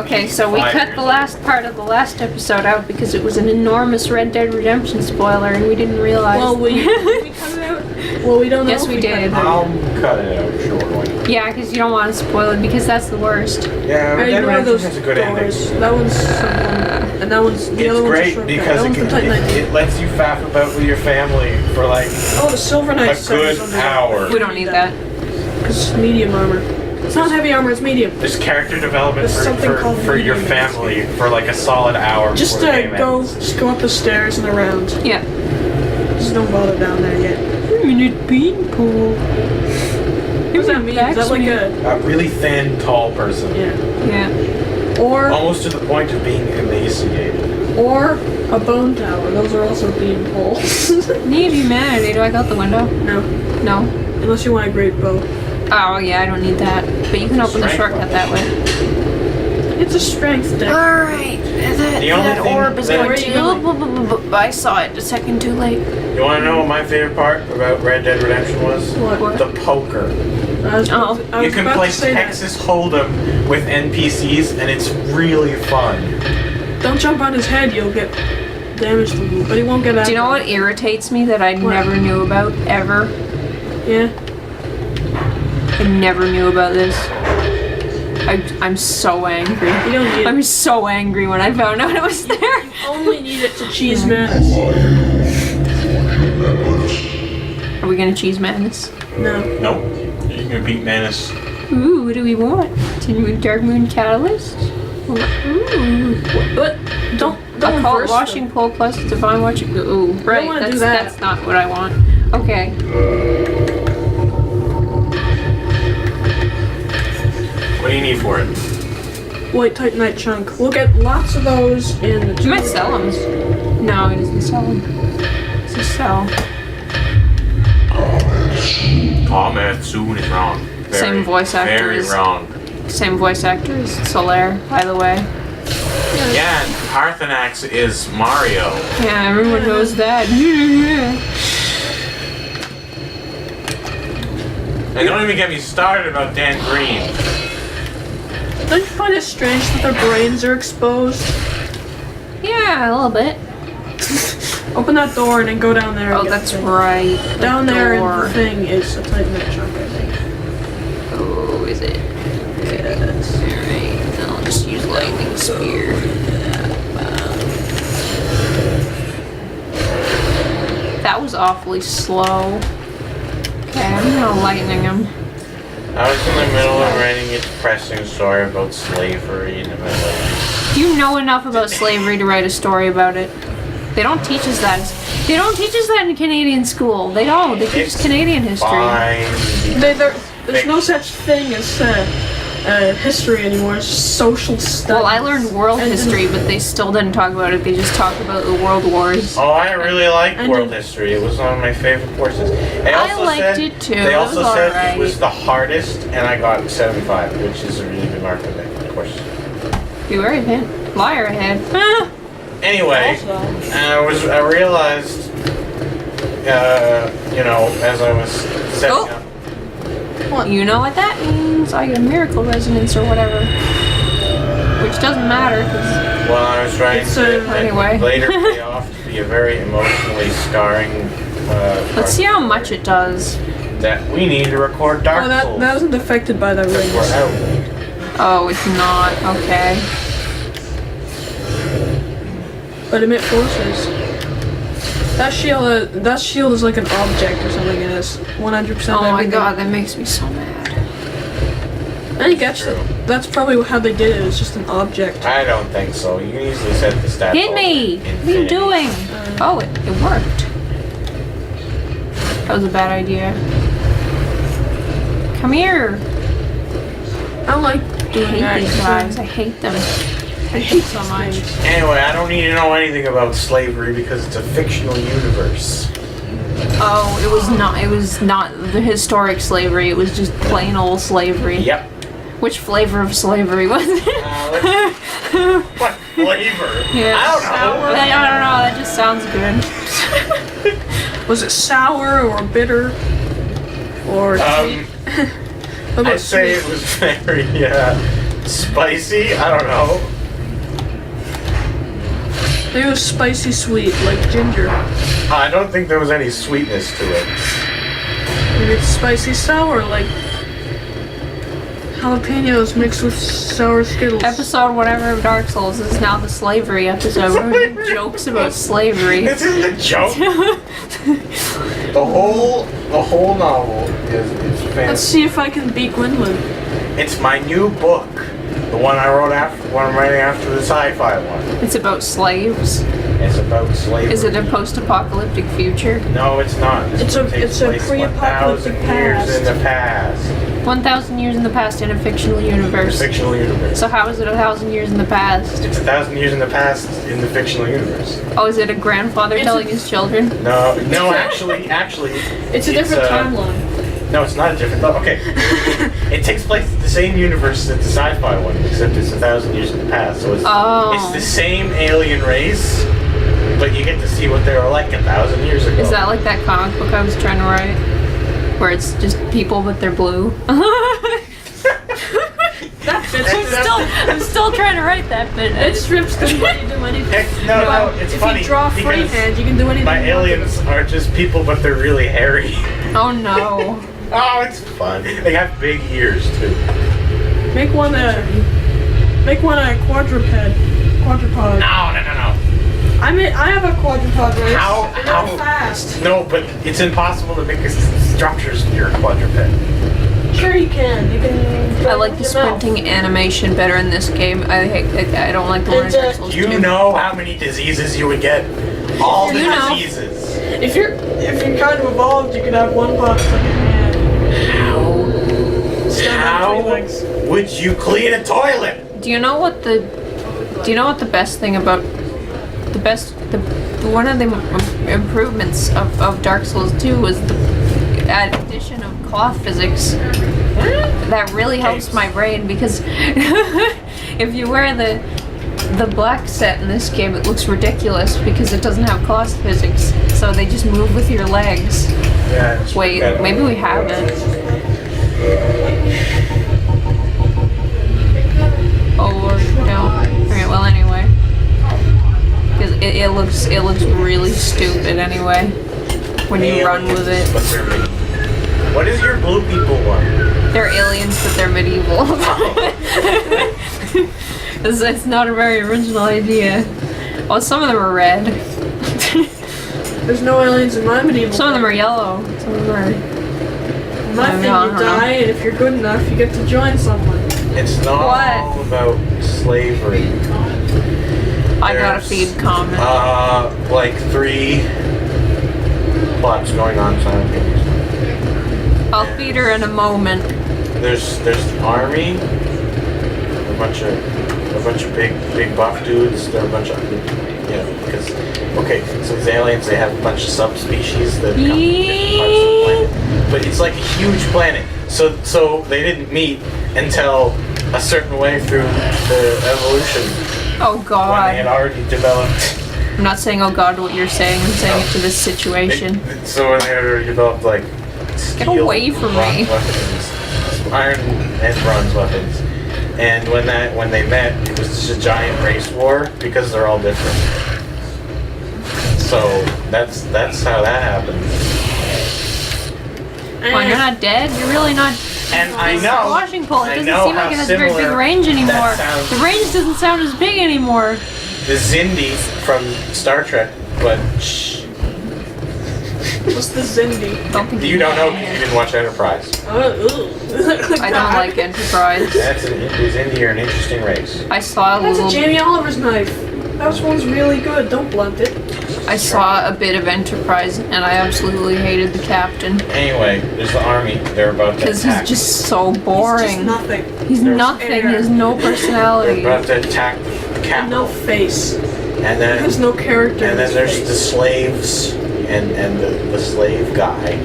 Okay, so we cut the last part of the last episode out because it was an enormous Red Dead Redemption spoiler and we didn't realize. Well, we cut it out? Well, we don't know. Yes, we did. I'll cut it out, sure. Yeah, because you don't want to spoil it because that's the worst. Yeah, Red Dead Redemption has a good ending. That one's someone, and that one's the other one's It's great because it lets you faff about with your family for like the Silver Knight a good hour. We don't need that. Because it's medium armor. It's not heavy armor, it's medium. There's character development There's for your family for like a solid hour. Just go up the stairs and around. Yeah. Just don't bother down there yet. Minute beanpole. What does that mean? Is that like a really thin, tall person? Yeah. Or almost to the point of being emaciated. Or a bone tower. Those are also bean poles. Need humanity. Do I go out the window? No. No. Unless you want a great bow. Oh yeah, I don't need that. But you can open the shortcut that way. It's a strength deck. Alright. That orb is going to... I saw it a second too late. You want to know what my favorite part about Red Dead Redemption was? What? The poker. You can play Texas Hold'em with NPCs and it's really fun. Don't jump on his head, you'll get damaged a little, but he won't get out. Do you know what irritates me that I never knew about, ever? Yeah? I never knew about this. I'm so angry. You don't need it. I was so angry when I found out it was there. You only need it to cheese madness. Are we gonna cheese madness? No. Nope. You can beat Manus. Ooh, what do we want? Dark Moon Catalyst? Ooh. But don't Occult reverse Washing them. Pole plus Divine Watching. Ooh, right. Wanna do that. That's not what I want. Okay. What do you need for it? White Titanite chunk. We'll get lots of those in the You might sell them. No, he doesn't sell them. Does he sell? Comment soon is wrong. Same voice actor Very as- wrong. Same voice actor as Solaire, by the way. Yeah, and Parthenax is Mario. Yeah, everyone knows that. And don't even get me started about Dan Green. Don't you find it strange that their brains are exposed? Yeah, a little bit. Open that door and then go down there. Oh, and get that's the thing. right. Down there in door. the thing is a Titanite chunk, I think. Oh, is it? Yes. Alright, I'll just use lightning spear. That was awfully slow. Okay, I'm gonna lightning him. I was in the middle of writing a depressing story about slavery in the middle of Do you know enough about slavery to write a story about it? They don't teach us that. They don't teach us that in Canadian school. They don't. They teach us Canadian history. Fine. There's no such thing as history anymore. It's just social studies. Well, I learned world history, but they still didn't talk about it. They just talked about the world wars. Oh, I really liked world history. It was one of my favorite courses. I liked it too. They also said alright. it was the hardest, and I got 75, which is a really good mark for that course. You were ahead. Liar ahead. Ah. Anyway, I realized, as I was setting up. What? You know what that means? I get a miracle resonance or whatever. Which doesn't matter, because... Well, I was trying to anyway. later pay off to be a very emotionally scarring Let's see how much it does. that we need to record Dark Souls. That wasn't affected by the rings. We're out. Oh, it's not. Okay. But emit forces. That shield is like an object or something, and it's 100%. Oh my everything. god, that makes me so mad. I think that's probably how they did it. It's just an object. I don't think so. You can easily set the stats. Hit me! What are you doing? Oh, it worked. That was a bad idea. Come here. I like I doing hate that. these guys. I hate them. I hate so much. Anyway, I don't need to know anything about slavery because it's a fictional universe. Oh, it was not the historic slavery. It was just plain old slavery. Yep. Which flavor of slavery was it? What flavor? Yeah. I don't know. I don't know. That just sounds good. Was it sour or bitter or sweet? How about I'd say sweet? it was very Spicy? I don't know. Maybe it was spicy sweet, like ginger. I don't think there was any sweetness to it. Maybe it's spicy sour, like jalapenos mixed with sour Skittles. Episode whatever of Dark Souls is now the slavery episode. We're doing jokes about slavery. This isn't a joke. The whole novel is fantastic. Let's see if I can beat Gwendolyn. It's my new book. The one I wrote after, one I'm writing after the sci-fi one. It's about slaves. It's about slavery. Is it a post-apocalyptic future? No, it's not. It's a pre-apocalyptic 1,000 years in the past. 1,000 years in the past in a fictional universe. Fictional universe. So how is it 1,000 years in the past? It's 1,000 years in the past in the fictional universe. Oh, is it a grandfather telling his children? No, actually, it's a different timeline. No, it's not a different. Okay, it takes place in the same universe as the sci-fi one, except it's 1,000 years in the past. So it's the same alien race, but you get to see what they were like 1,000 years ago. Is that like that comic book I was trying to write, where it's just people but they're blue? That fits. I'm still trying to write that bit. It strips the way you do anything. No, it's funny. If you draw freehand, you can do anything. My aliens are just people, but they're really hairy. Oh no. Oh, it's fun. They have big ears too. Make one a quadruped. Quadrupod. No. I have a quadrupod race. How fast? No, but it's impossible to make structures near a quadruped. Sure you can. You can. I like the sprinting animation better in this game. I don't like the one in Dark Souls 2. You know how many diseases you would get? All the diseases. If you're kind of evolved, you could have one box like a hand. How would you clean a toilet? Do you know what the best thing about one of the improvements of Dark Souls 2 was the addition of cloth physics. That really helps my brain because if you wear the black set in this game, it looks ridiculous because it doesn't have cloth physics. So they just move with your legs. Yeah. Wait, maybe we have it. Oh Lord, no. Okay, well anyway. Because it looks really stupid anyway when you run with it. What is your blue people one? They're aliens, but they're medieval. It's not a very original idea. Well, some of them are red. There's no aliens in my medieval. Some of them are yellow. Some of them are. My thing, you die, and if you're good enough, you get to join someone. It's not all about slavery. I gotta feed comment. Like 3 plots going on simultaneously. I'll feed her in a moment. There's the army, a bunch of big buff dudes. They're a bunch of because so these aliens, they have a bunch of subspecies that come from different parts of the planet. But it's like a huge planet. So they didn't meet until a certain way through the evolution. Oh When God. they had already developed. I'm not saying oh God what you're saying. I'm saying it to this situation. So when they had already developed like steel, Get away from me. weapons, iron and bronze weapons, and when they met, it was just a giant race war because they're all different. So that's how that happens. Oh, you're not dead? You're really not. And I know. Washing pole. It I doesn't know seem like how it has very big similar range anymore. that sounds. The range doesn't sound as big anymore. The Zindi from Star Trek, but shh. What's the Zindi? You don't know because you didn't watch Enterprise. I don't like Enterprise. The Zindi are an interesting race. I saw a That's little. a Jamie Oliver's knife. That one's really good. Don't blunt it. I saw a bit of Enterprise and I absolutely hated the captain Anyway, there's the army. They're about to because attack. he's just so boring. He's just nothing. He's nothing. He has no They're personality. about to attack the And capital. no face. And then There's no character. And in then his there's face. the slaves and the slave guy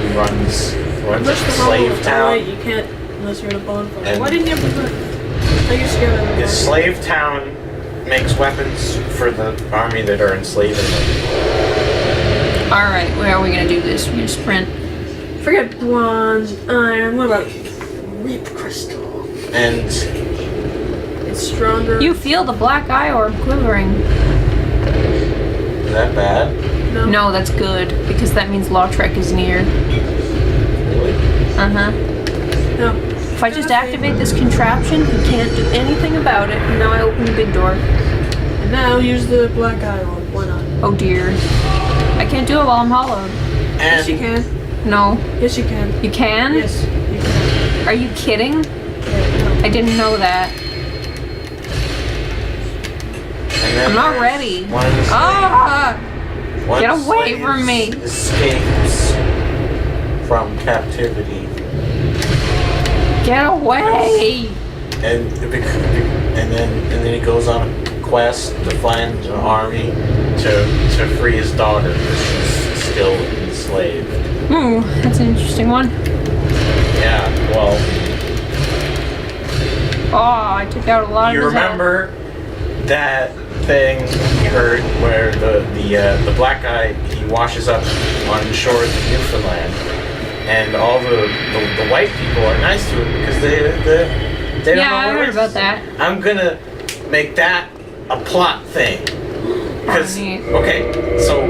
who runs Push the the slave roll. town. Wait, you can't unless you're at a bonfire. And- Why didn't you ever put? I guess you got The slave town makes weapons for the army that are enslaving them. Alright, where are we gonna do this? We're gonna sprint. Forget bronze, iron. What about reap crystal? and It's stronger. You feel the black eye orb quivering. is that bad? No, that's good, because that means Lautrec is near. Really? Uh-huh. No. If I just activate this contraption, he can't do anything about it. And now I open the big door. And now use the black eye orb. Why not? Oh dear. I can't do it while I'm hollowed. Yes, you And can. No. Yes, you can. You can? Yes, you can. Are you kidding? Yeah, I didn't know that. then I'm not there's ready. One Ah! one Get away slave from me. Escapes from captivity, Get away! and then he goes on a quest to find an army to free his daughter because she's still enslaved. That's an interesting one. Yeah, well, Oh, I took out a lot you of his health. remember that thing you heard where the black guy, he washes up on the shores of Newfoundland, and all the white people are nice to him because they don't Yeah, know I what heard race about is. that. I'm gonna make that a plot thing. Because, Oh, neat. okay, so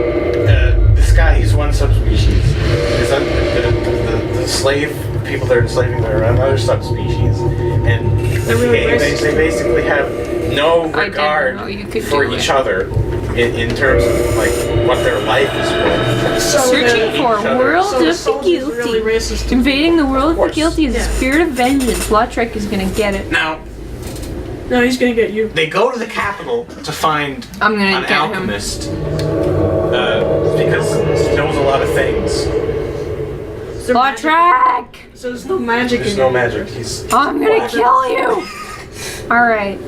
this guy, he's one subspecies. There's the slave people that are enslaving, they're another subspecies, and They're really they racist. basically have no I didn't regard know you could for do each it. other in terms of like what their life is worth. So Searching the- for each other. world So the of the soldiers are really guilty. racist. Invading the world of the course. guilty is Yeah. a spirit of vengeance. Lautrec is gonna get it. Now, No, he's gonna get you. they go to the capital to find I'm gonna an get him. alchemist because he knows a lot of things. Is there magic? Lautrec! So there's no magic There's in no it. magic. He's I'm gonna black. kill you! Alright.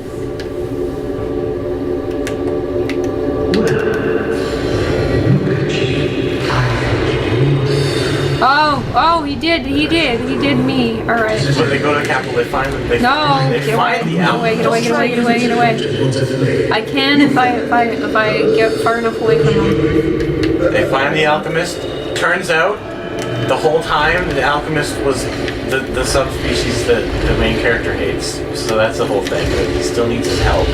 Oh, he did me. Alright. So they go to the capital. They find them. They No, find get away, the get away, alchemist. get away. I can if I get far enough away from him. They find the alchemist. Turns out, the whole time the alchemist was the subspecies that the main character hates. So that's the whole thing. But he still needs his help.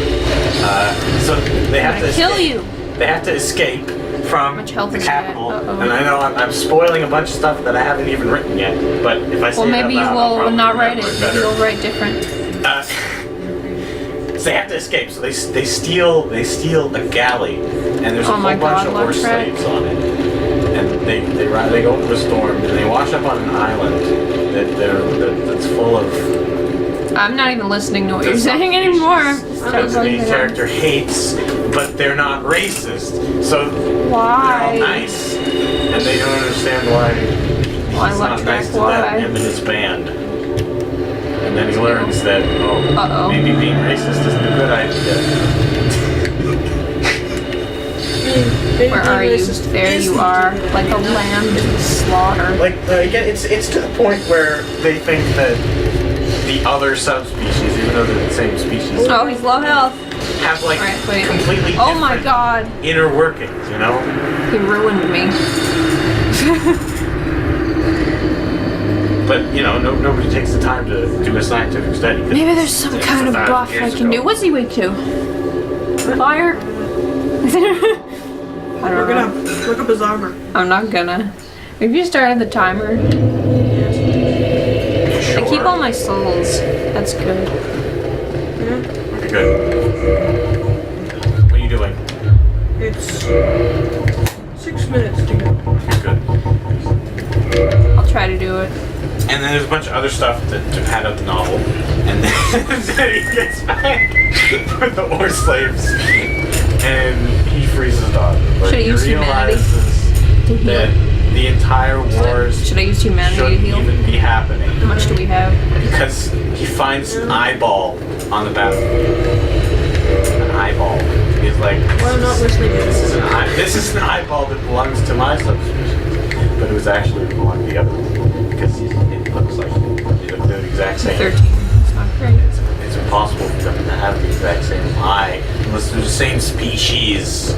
So they have to Kill escape. you! They have to escape from Much health the is that? capital. Uh-oh. And I know I'm spoiling a bunch of stuff that I haven't even written yet. But if I say Well, it maybe you out loud, I'll will probably not write remember it. better. You'll write different. So they have to escape. So they steal a galley, and there's a Oh whole my bunch God, of horse Lautrec. slaves on it. And they go into a storm, and they wash up on an island that's full of I'm not even listening to what you're That's not- saying anymore. that the main character hates, but they're not racist. So they're all Why? nice, and they don't understand why Why he's not Lautrec? nice to Why? them, him and his band. And then he learns that Uh-oh. maybe being racist isn't a good idea. Where are you? There you are, like a lamb to the slaughter. Like again, it's to the point where they think that the other subspecies, even though they're the same species, Oh, he's low health. have like Alright, wait. completely Oh my different god. inner workings. You know. He ruined me. But you know, nobody takes the time to do a scientific study. 'cause Maybe there's some it's kind of 1,000 buff I years can ago. do. What's he weak to? Fire? I We're don't know. gonna look up his armor. I'm not gonna. Have you started the timer? Yes. I keep all my souls. That's good. Yeah. Okay, good. What are you doing? It's 6 minutes to go. Good. I'll try to do it. And then there's a bunch of other stuff to pad out the novel. And then, then he gets back with the ore slaves. And he frees his daughter. But Should I he use humanity realizes to heal? that the entire wars Should I use humanity to shouldn't heal? even be happening. How much do we have? Because he finds an eyeball on the battlefield. An eyeball. He's like, Well, I'm not listening. this is an eyeball that belongs to my subspecies. But it was actually belonged to the other one. Because it looks like they look the exact same. 13. That's not great. It's impossible for them to have the exact same eye unless they're the same species.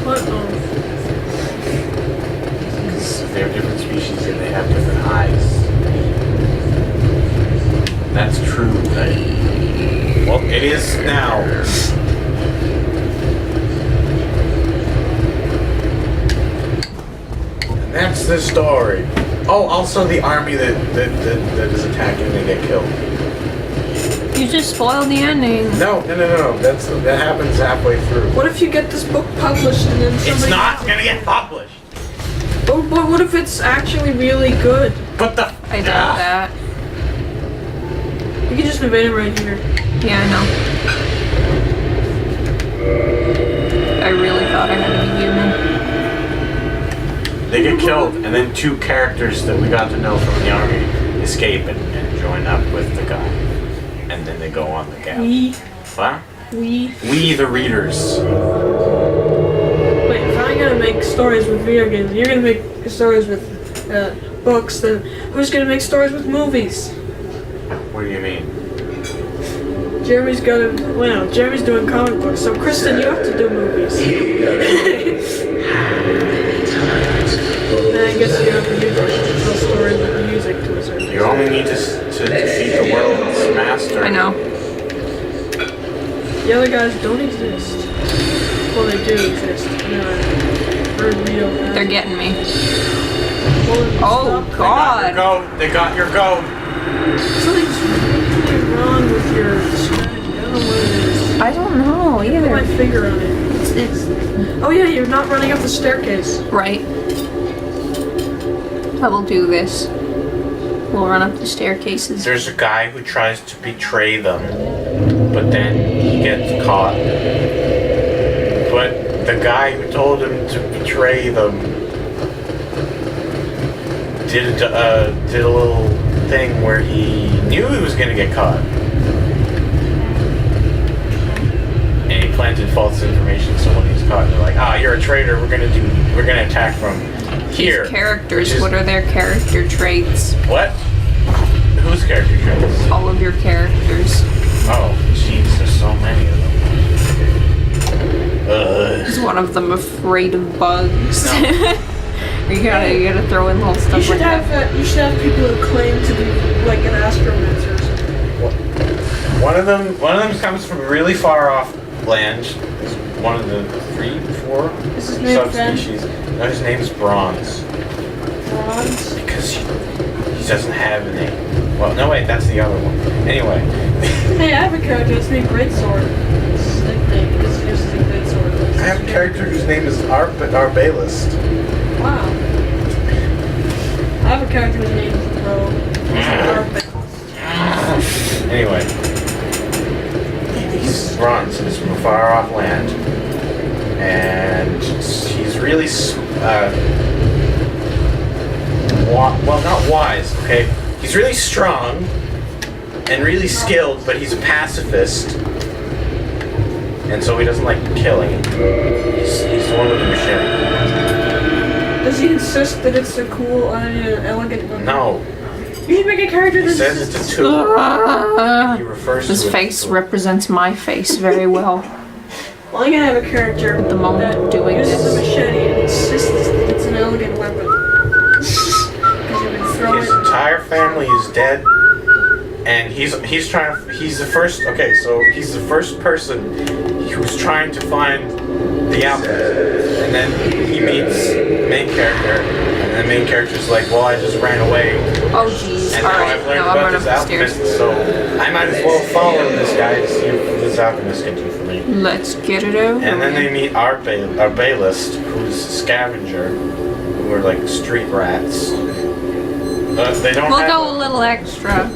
What? Because they're different species and they have different eyes. That's true. Well, it is now. And that's the story. Oh, also the army that is attacking, they get killed. You just spoiled the ending. No. That happens halfway through. What if you get this book published and then somebody... It's not gonna get published. But what if it's actually really good? But the... I doubt that. You can just invade it right here. Yeah, I know. I really thought I had to be human. They get killed, and then 2 characters that we got to know from the army escape and join up with the guy. And then they go on the gap. What? We the readers. Wait, if I'm gonna make stories with video games, you're gonna make stories with books, then who's gonna make stories with movies? What do you mean? Jeremy's doing comic books, so Kristen, you have to do movies. Then I guess you have to tell stories with music to a certain You only need to defeat the world's master. I know. The other guys don't exist. Well, they do exist. They're real. They're getting me. Well, Oh, God. They got your goat. Something's really wrong with your strategy. I don't know what it is. I don't know Put my either. finger on it. Oh yeah, you're not running up the staircase. Right. I will do this. We'll run up the staircases. There's a guy who tries to betray them, but then he gets caught. But the guy who told him to betray them did a little thing where he knew he was gonna get caught. And he planted false information, so when he's caught, they're like, you're a traitor, we're gonna attack from here. These characters, Which is- what are their character traits? What? Whose character traits? All of your characters. Oh, jeez, there's so many of them. Is one of them afraid of bugs? No. you gotta throw in little stuff You should like that. have people who claim to be like an astromancer or something. One of them comes from really far off land. He's one of the 3, 4 Is his name subspecies. No, his name is Bronze. Bronze. Because he doesn't have a name. Well, no wait, that's the other one. Anyway. Hey, I have a character that's named Greatsword. His nickname is just a Greatsword. I have a character whose name is Arbalist. Wow. I have a character whose name is Rogue. Anyway. He's Bronze. He's from a far off land. And he's really, not wise, okay? He's really strong and really skilled, but he's a pacifist. And so he doesn't like killing. He's the one with the machete. Does he insist that it's a cool, elegant weapon? No. You should make a character He that says it's a tool. He refers This to it as face a tool. represents my face very well. Well, I'm gonna have a character At the moment that of doing uses this. a machete and insists that it's an elegant weapon. Because you can throw His it. entire family is dead, and he's the first person who's trying to find the alchemist, and then he meets the main character, and the main character's like, well, I just ran away, Oh jeez. and now Alright, I've learned no, I'm about running this up the stairs. alchemist, so I might as well follow this guy to see what this alchemist can do for me. Let's get it over. And then they meet Arbalist, who's a scavenger, who are like street rats. They don't We'll have go a little extra.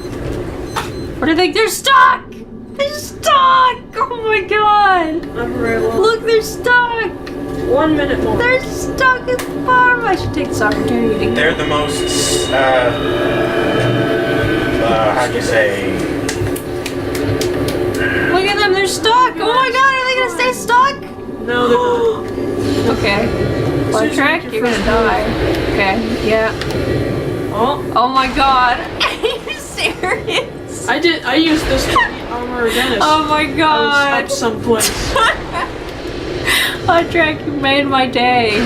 What are they? They're stuck! They're stuck! Oh my god! I'm very low. Look, they're stuck! 1 minute more. They're stuck at the farm! I should take this opportunity to They're the most, how do you say? Look at them, they're stuck! Oh my god, are they gonna stay stuck? No, they're not. Okay. Well, track, you're gonna die. Okay, yeah. Oh, Oh my god. Are you serious? I used this to beat Armor Dennis. Oh my I was god. up someplace. Track, you made my day.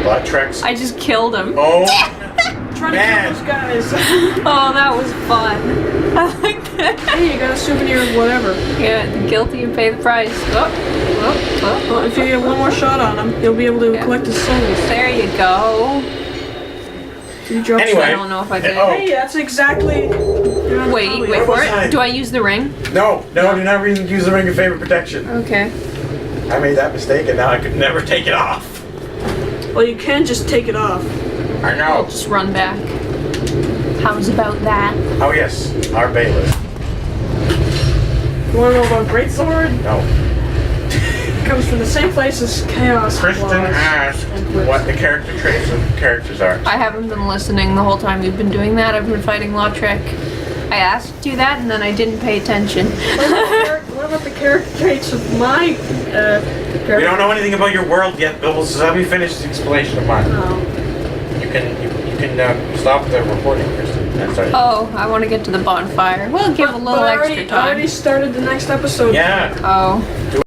Black Trex. I just killed him. Oh, trying to kill those guys. Oh, that was fun. I like that. Hey, you got a souvenir of whatever. Yeah, the guilty and pay the price. Well, if you get one more shot on him, you'll be able to collect his souls. There you go. You dropped Anyway. I don't know if I did. Oh. Hey, that's exactly. Wait What for was it. I? Do I use the ring? No, do not use the ring of favorite protection. Okay. I made that mistake and now I could never take it off. Well, you can just take it off. I I'll know. just run back. How's about that? Oh yes, our bailiff. You want to know about Greatsword? No. It comes from the same place as Chaos. Kristen Claws. asked what the character traits of characters are. I haven't been listening the whole time we've been doing that. I've been fighting Lautrec. I asked you that and then I didn't pay attention. What about the character traits of my character? We don't know anything about your world yet, Bill, so let me finish the explanation of mine. Oh. You can stop the recording, Kristen. I'm sorry. Oh, I want to get to the bonfire. We'll give a little But I extra already time. started the next episode. Yeah. Oh. Do